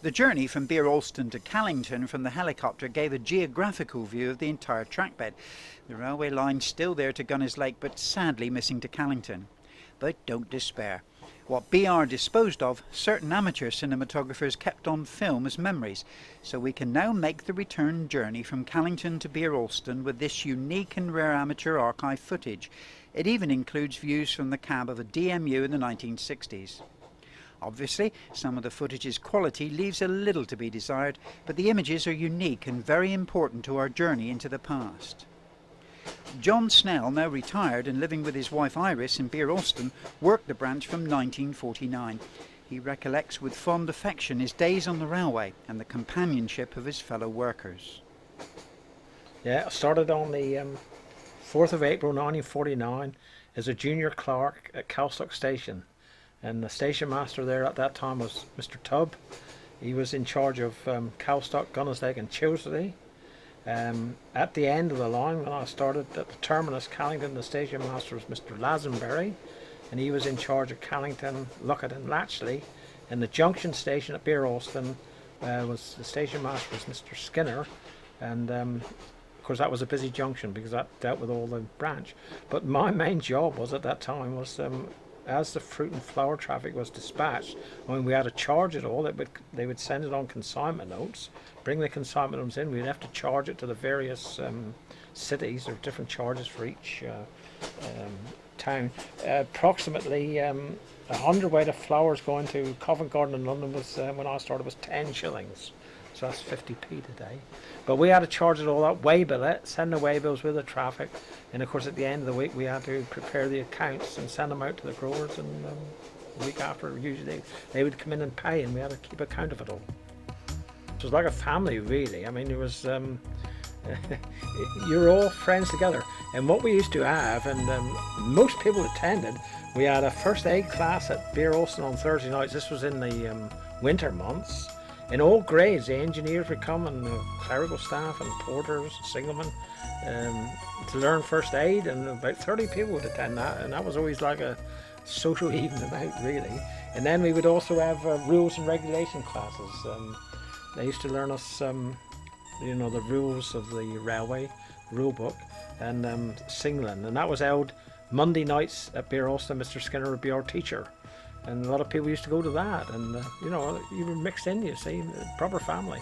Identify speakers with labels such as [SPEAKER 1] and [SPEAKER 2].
[SPEAKER 1] The journey from Bere Alston to Callington from the helicopter gave a geographical view of the entire trackbed. The railway line's still there to Gunners Lake, but sadly missing to Callington. But don't despair. What BR disposed of, certain amateur cinematographers kept on film as memories, so we can now make the return journey from Callington to Bere Alston with this unique and rare amateur archive footage. It even includes views from the cab of a DMU in the 1960s. Obviously, some of the footage's quality leaves a little to be desired, but the images are unique and very important to our journey into the past. John Snell, now retired and living with his wife Iris in Bere Alston, worked the branch from 1949. He recollects with fond affection his days on the railway and the companionship of his fellow workers.
[SPEAKER 2] Yeah, I started on the 4th of April 1949 as a junior clerk at Calstock Station. And the station master there at that time was Mr. Tubb. He was in charge of Calstock, Gunners Lake and Chilsea. At the end of the line, when I started at the terminus Callington, the station master was Mr. Lazenberry, and he was in charge of Callington, Luckett and Latchley. And the junction station at Bere Alston was the station master was Mr. Skinner, and of course that was a busy junction because that dealt with all the branch. But my main job was at that time was as the fruit and flower traffic was dispatched, when we had to charge it all, they would send it on consignment notes, bring the consignment notes in, we'd have to charge it to the various cities. There were different charges for each town. Approximately 100 weight of flowers going to Covent Garden in London was, when I started, was 10 shillings. So that's 50p today. But we had to charge it all up, waybill it, send the waybills with the traffic, and of course at the end of the week we had to prepare the accounts and send them out to the growers, and the week after usually they would come in and pay, and we had to keep account of it all. It was like a family really. I mean, it was you're all friends together. And what we used to have, and most people attended, we had a first aid class at Bere Alston on Thursday nights. This was in the winter months. In all grades, the engineers would come, and the clerical staff and porters, signalmen, to learn first aid, and about 30 people would attend that, and that was always like a social evening out really. And then we would also have rules and regulation classes. They used to learn us, you know, the rules of the railway rule book, and signalling, and that was held Monday nights at Bere Alston. Mr. Skinner would be our teacher. And a lot of people used to go to that, and you know, you were mixed in, you see, proper family.